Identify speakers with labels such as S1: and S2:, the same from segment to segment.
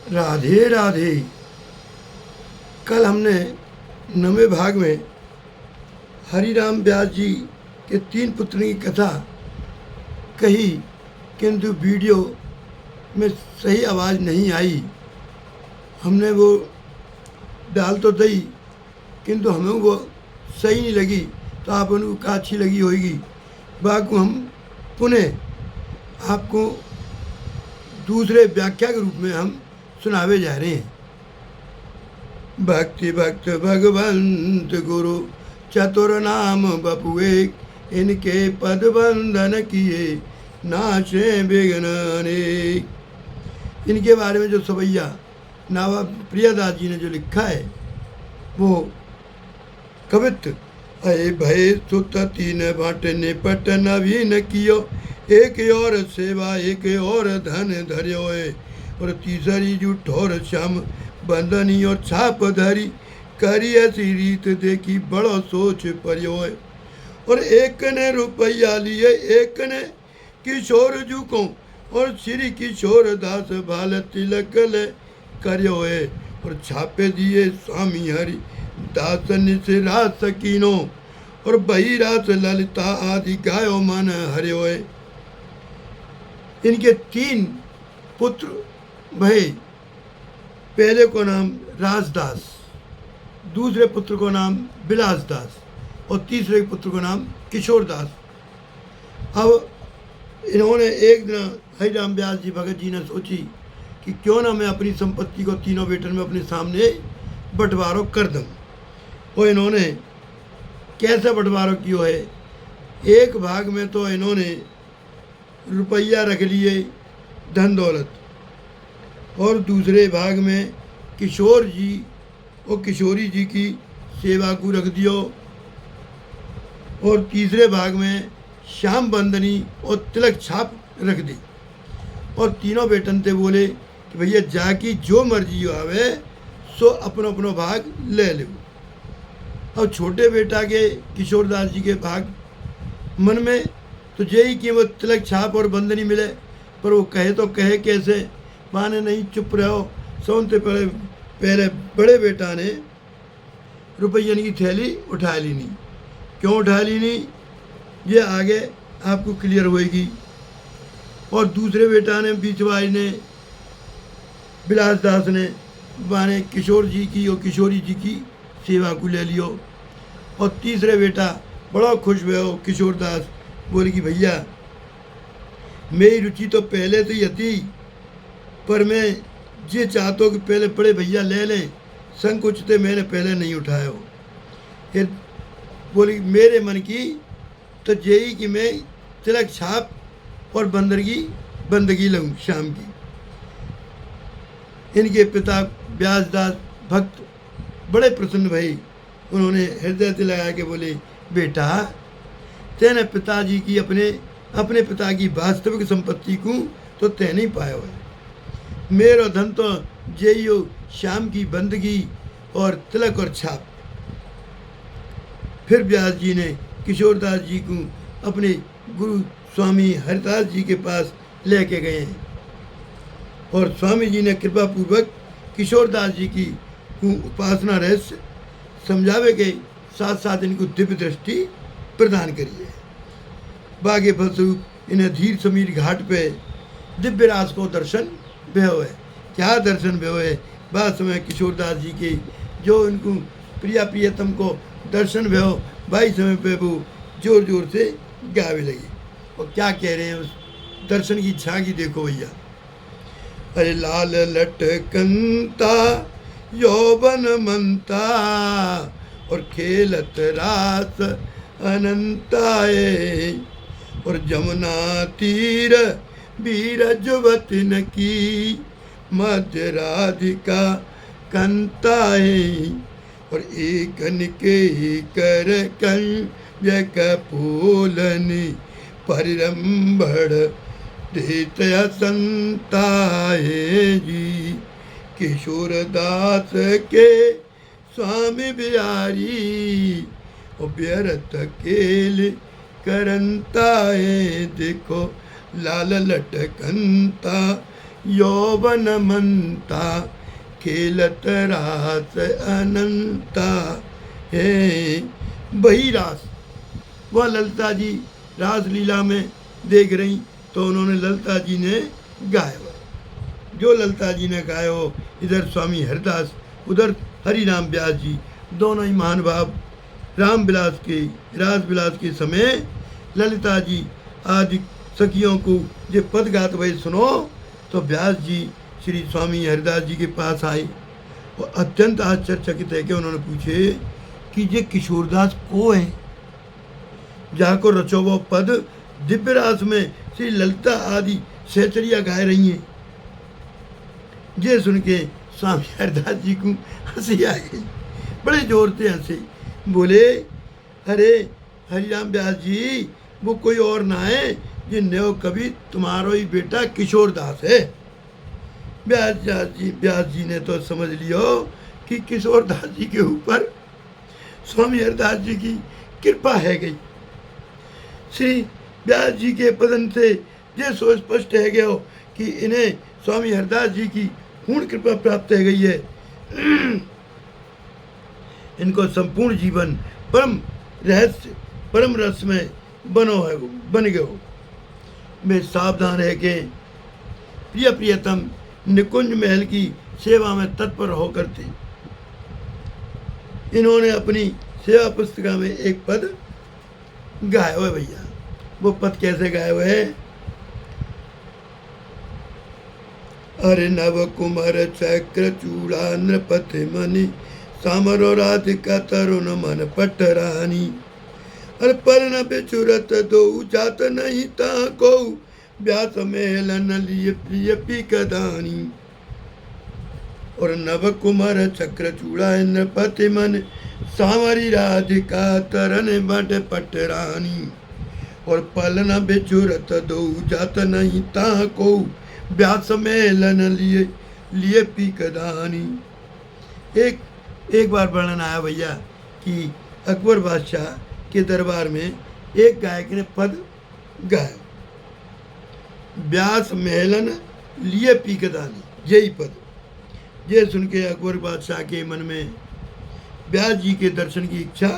S1: राधे राधे। कल हमने 9वें भाग में हरिराम व्यास जी के 3 पुत्रों की कथा कही, किंतु वीडियो में सही आवाज़ नहीं आई। हमने वो डाल तो दी, किंतु हमें वो सही नहीं लगी, तो आप उनको कहा अच्छी लगी होगी। बाकी हम पुनः आपको दूसरे व्याख्या के रूप में हम सुनावे जा रहे हैं। भक्ति भक्त भगवंत गुरु चतुर नाम बपु एक, इनके पद बंधन किए नाशे विघ्न अनेक। इनके बारे में जो सवैया नावा प्रियदास जी ने जो लिखा है वो कवित्व। अय भय सुत तीन बांट निपट नवीन कियो, एक और सेवा एक और धन धर्यो है, और तीसरी जो ठोर श्याम बंदनी और छाप धरी, करी ऐसी रीत देखी बड़ो सोच पर्यो है। और एक ने रुपया लिए, एक ने किशोर जुको, और श्री किशोर दास भाल तिलक ले कर्यो है, और छापे दिए स्वामी हरि दास निशिरा सकीनो, और बही रास ललिता आदि गायो मन हरियो है। इनके 3 पुत्र भय। पहले को नाम राजदास, दूसरे पुत्र को नाम बिलासदास, और तीसरे पुत्र को नाम किशोरदास। अब इन्होंने एक दिन हरिराम व्यास जी भगत जी ने सोची कि क्यों ना मैं अपनी संपत्ति को तीनों बेटन में अपने सामने बंटवारा कर दूं। और इन्होंने कैसे बंटवारा किया है, एक भाग में तो इन्होंने रुपया रख लिए धन दौलत, और दूसरे भाग में किशोर जी और किशोरी जी की सेवा को रख दियो, और तीसरे भाग में श्याम बंदनी और तिलक छाप रख दी। और तीनों बेटन थे बोले कि भैया जाकी जो मर्जी आवे सो अपनो अपनो भाग ले लो। और छोटे बेटा के किशोरदास जी के भाग मन में तो यही कि वो तिलक छाप और बंदनी मिले, पर वो कहे तो कहे कैसे, माने नहीं चुप रहो। सोनते पहले बड़े बेटा ने रुपयन की थैली उठा ली नहीं। क्यों उठा ली नहीं, ये आगे आपको क्लियर होएगी। और दूसरे बेटा ने बीचवाई ने बिलासदास ने माने किशोर जी की और किशोरी जी की सेवा को ले लियो। और तीसरे बेटा बड़ा खुश हुए हो किशोरदास, बोले कि भैया मेरी रुचि तो पहले से ही थी, पर मैं ये चाहता हूँ कि पहले बड़े भैया ले लें, संकोच थे मैंने पहले नहीं उठाया हो। फिर बोली मेरे मन की तो यही कि मैं तिलक छाप और बंदगी लगूँ शाम की। इनके पिता व्यासदास भक्त बड़े प्रसन्न भई। उन्होंने हृदय से लगा के बोले बेटा तेने पिताजी की अपने पिता की वास्तविक संपत्ति को तो तय नहीं पाया है। मेरा धन तो जइयो श्याम की बंदगी और तिलक और छाप। फिर व्यास जी ने किशोरदास जी को अपने गुरु स्वामी हरिदास जी के पास लेके गए, और स्वामी जी ने कृपा पूर्वक किशोरदास जी की उपासना रहस्य समझावे के साथ साथ इनको दिव्य दृष्टि प्रदान करी है। बागे फलस्वरूप इन्हें धीर समीर घाट पे दिव्य रास को दर्शन भयो है। क्या दर्शन भयो है, बाद समय किशोरदास जी के जो इनको प्रियतम को दर्शन भयो, भाई समय पे वो जोर जोर से गावे लगे। और क्या कह रहे हैं उस दर्शन की झांकी देखो भैया। अरे लाल लटकंता यौवन मनता, और खेलत रास अनंताए, और जमुना तीर बीरज वतन की मध्य राधिका कंताए, और एकन के कर कंजक फूलनि परिरंभण देतया संताए जी। किशोरदास के स्वामी बिहारी, और व्यर्थ केल करंताए, देखो लाल लटकंता यौवन मनता खेलत रास अनंता। हे वही रास वह ललिता जी रास लीला में देख रही तो उन्होंने ललिता जी ने गाया, जो ललिता जी ने गाया हो। इधर स्वामी हरिदास उधर हरिराम व्यास जी, दोनों ही महान भाव राम विलास के रास विलास के समय ललिता जी आदि सखियों को ये पद गात भाई सुनो तो व्यास जी श्री स्वामी हरिदास जी के पास आए और अत्यंत आश्चर्यचकित है कि उन्होंने पूछे कि ये किशोरदास को है जाको रचो वो पद दिव्य रास में श्री ललिता आदि सहचरिया गाय रही हैं। ये सुन के स्वामी हरिदास जी को हंसी आ गई, बड़े जोर से हंसे, बोले अरे हरिराम व्यास जी वो कोई और ना है, ये नयो कवि तुम्हारो ही बेटा किशोरदास है। व्यास जी ने तो समझ लियो कि किशोरदास जी के ऊपर स्वामी हरिदास जी की कृपा है गई। श्री व्यास जी के पदन से ये सो स्पष्ट है गया हो कि इन्हें स्वामी हरिदास जी की पूर्ण कृपा प्राप्त है गई है। इनको संपूर्ण जीवन परम रहस्य परम रस में बन गए हो। वे सावधान है कि प्रियतम निकुंज महल की सेवा में तत्पर होकर थे। इन्होंने अपनी सेवा पुस्तिका में एक पद गाया हुआ है भैया। वो पद कैसे गाया हुआ है? अरे नव कुमार चक्र चूड़ा नृपति मणि सामरो राधिका तरुण मन पटरानी। अरे पर न बिछुरत दो जात नहीं ता को व्यास मेलन लिए प्रिय पिकदानी। और नव कुमार चक्र चूड़ा नृपति मन सामरी राधिका तरन बट पटरानी। और पल न बिछुरत दो जात नहीं ता को व्यास मेलन लिए पिकदानी। एक बार वर्णन आया भैया कि अकबर बादशाह के दरबार में एक गायक ने पद गाया, व्यास मेलन लिए पीकदानी, यही पद। ये सुन के अकबर बादशाह के मन में व्यास जी के दर्शन की इच्छा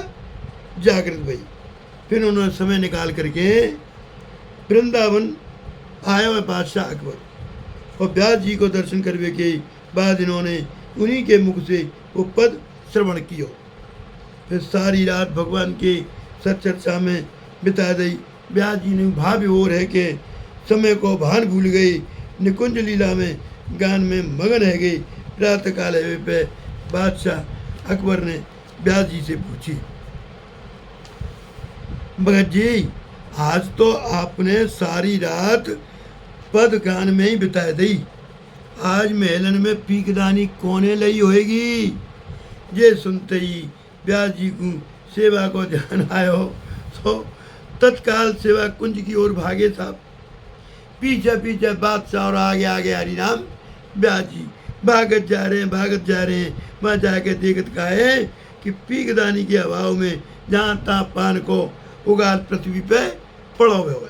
S1: जागृत हुई। फिर उन्होंने समय निकाल करके वृंदावन आया हुआ बादशाह अकबर और व्यास जी को दर्शन करने के बाद इन्होंने उन्हीं के मुख से वो पद श्रवण किया। फिर सारी रात भगवान के सच्चर्चा में बिता दी। व्यास जी ने भाव और है कि समय को भान भूल गई, निकुंज लीला में गान में मगन है गई। प्रातः काल पे बादशाह अकबर ने व्यास जी से पूछी, भगत जी आज तो आपने सारी रात पद गान में ही बिता दी, आज मेलन में पीकदानी कोने लई होएगी। ये सुनते ही व्यास जी को सेवा को ध्यान आयो तो तत्काल सेवा कुंज की ओर भागे साहब। पीछे पीछे बादशाह और आगे आगे हरिराम व्यास जी भागत जा रहे हैं। वहाँ जाके देखत का है कि पीकदानी के अभाव में जहाँ तहाँ पान को उगाल पृथ्वी पे पड़ो हुए।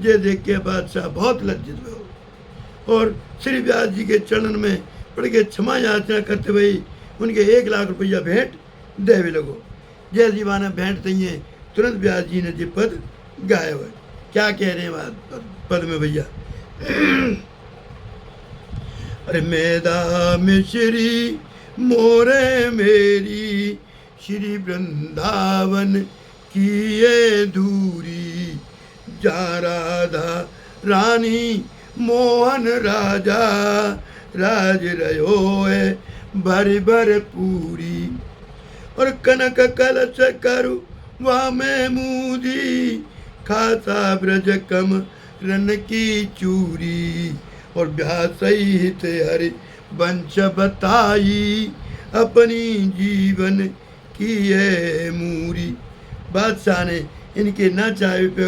S1: ये देख के बादशाह बहुत लज्जित हुए और श्री व्यास जी के चरण में पड़ के क्षमा याचना करते हुए उनके 1 लाख रुपया भेंट देवे लगो। जैसी माना भेंट नहीं है तुरंत व्यास जी ने ये पद गाया हुआ। क्या कह रहे हैं पद में भैया? अरे मेदा में श्री मोरे मेरी श्री वृंदावन की ये दूरी, जा राधा रानी मोहन राजा राज रहो है भर भर पूरी। और कनक कलश करु वह में मूदी, खाता ब्रज कम रन की चूरी। और व्यास हित हरि वंश बताई, अपनी जीवन की है मूरी। बादशाह ने इनके न चाहे पे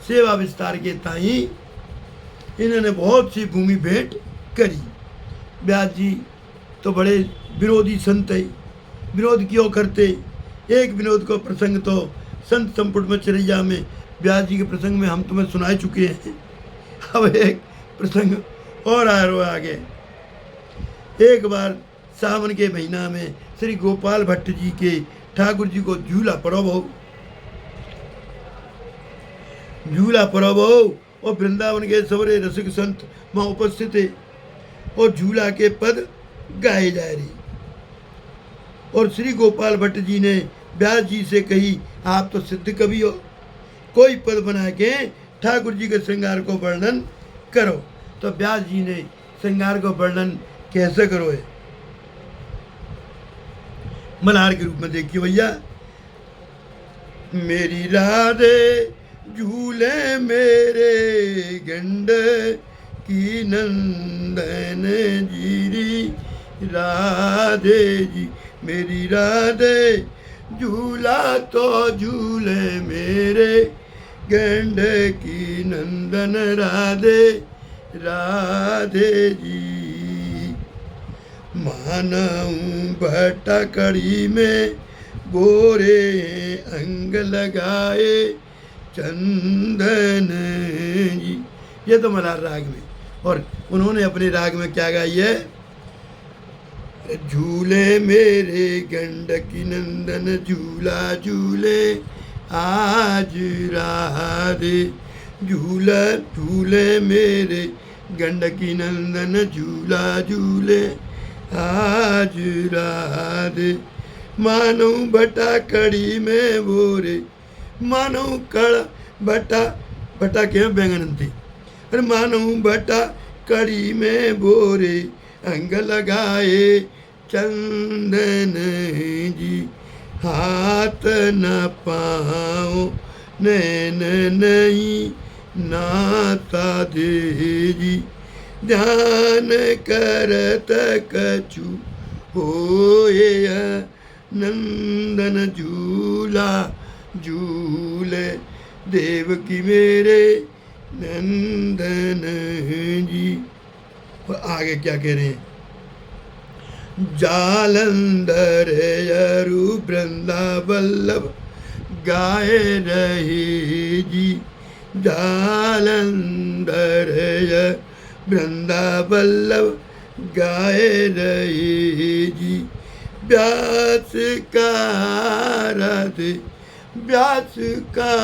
S1: सेवा विस्तार के ताई इन्होंने बहुत सी भूमि भेंट करी। व्यास जी तो बड़े विरोधी संत है, विरोध क्यों करते? एक विनोद को प्रसंग तो संत संपुट में चरैया में व्यास जी के प्रसंग में हम तुम्हें सुना चुके हैं। अब एक प्रसंग और आ रहा आगे। एक बार सावन के महीना में श्री गोपाल भट्ट जी के ठाकुर जी को झूला पड़ो बहु, झूला पड़ो बहु, और वृंदावन के सवरे रसिक संत वहाँ उपस्थित है और झूला के पद गाए जा रही। और श्री गोपाल भट्ट जी ने व्यास जी से कही, आप तो सिद्ध कवि हो, कोई पद बना के ठाकुर जी के श्रृंगार को वर्णन करो। तो व्यास जी ने श्रृंगार को वर्णन कैसे करो है, मल्हार के रूप में देखिए भैया। मेरी राधे झूले मेरे गंड की नंदन जीरी, राधे जी मेरी राधे झूला तो झूले मेरे गंड की नंदन राधे, राधे जी। मानऊं भट्टा कड़ी में गोरे अंग लगाए चंदन जी। ये तो मल्हार राग में, और उन्होंने अपने राग में क्या गाई है, झूले मेरे गंडकी नंदन झूला झूले आज राधे, झूला झूले मेरे गंडकी नंदन झूला झूले आज राधे। मानो भट्टा कड़ी में बोरे, मानो कड़ा भट्टा, भट्टा के बैंगन थी, अरे मानो भट्टा कड़ी में बोरे अंग लगाए चंदन जी, हाथ न पाओ नैन नहीं नाता दे जी, ध्यान करत कछु होए नंदन झूला झूले देवकी मेरे नंदन जी। और आगे क्या कह रहे हैं, जालंधर यरु वृंदा वल्लभ गाए रहे जी, जालंधर वृंदा वल्लभ गाए रहे जी। व्यास का राधे, व्यास का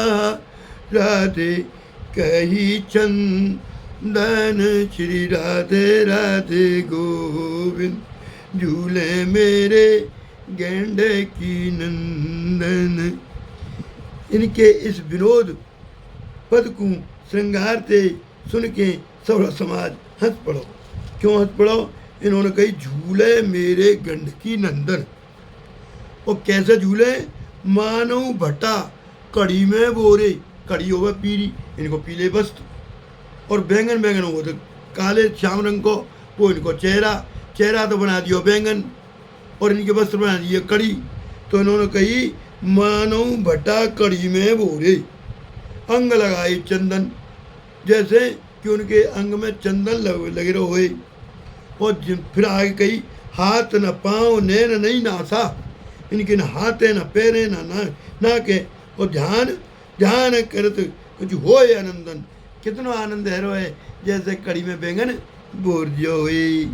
S1: राधे कही चंदन श्री राधे राधे गोविंद, झूले मेरे गेंडे की नंदन। इनके इस विनोद पद को श्रृंगार से सुन के सौरा समाज हंस पड़ो। क्यों हंस पड़ो, इन्होंने कही झूले मेरे गंडकी नंदन। और कैसे झूले, मानो भट्टा कड़ी में बोरे, कड़ी हो पीली, इनको पीले वस्त्र, और बैंगन बैंगन हो तो काले श्याम रंग को, वो इनको चेहरा, चेहरा तो बना दियो बैंगन, और इनके वस्त्र बना दिए कड़ी। तो इन्होंने कही मानो भट्टा कड़ी में बोरे अंग लगाए चंदन, जैसे कि उनके अंग में चंदन लगे रहे। और फिर आगे कही हाथ न पाँव नैन नहीं नासा, इनके न हाथे न पैरे न नाके, और ध्यान ध्यान करत कुछ होए आनंदन, कितना आनंद है रो है, जैसे कड़ी में बैंगन बोर दियो हुई।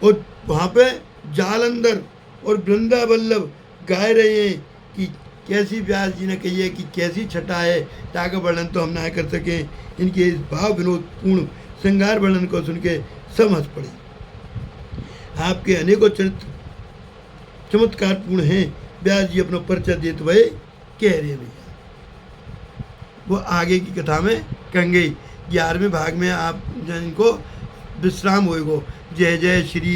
S1: और वहाँ पे जालंधर और वृंदा वल्लभ गाए रहे हैं कि कैसी व्यास जी ने कही है कि कैसी छटा है, ताकि वर्णन तो हम ना कर सकें। इनके इस भाव विनोद पूर्ण श्रृंगार वर्णन को सुन के सब हंस पड़े। आपके अनेकों चरित्र चमत्कार पूर्ण हैं, व्यास जी अपना परिचय देते हुए कह रहे हैं भैया। वो आगे की कथा में कहेंगे। 11वें भाग में आप इनको विश्राम होएगो। जय जय श्री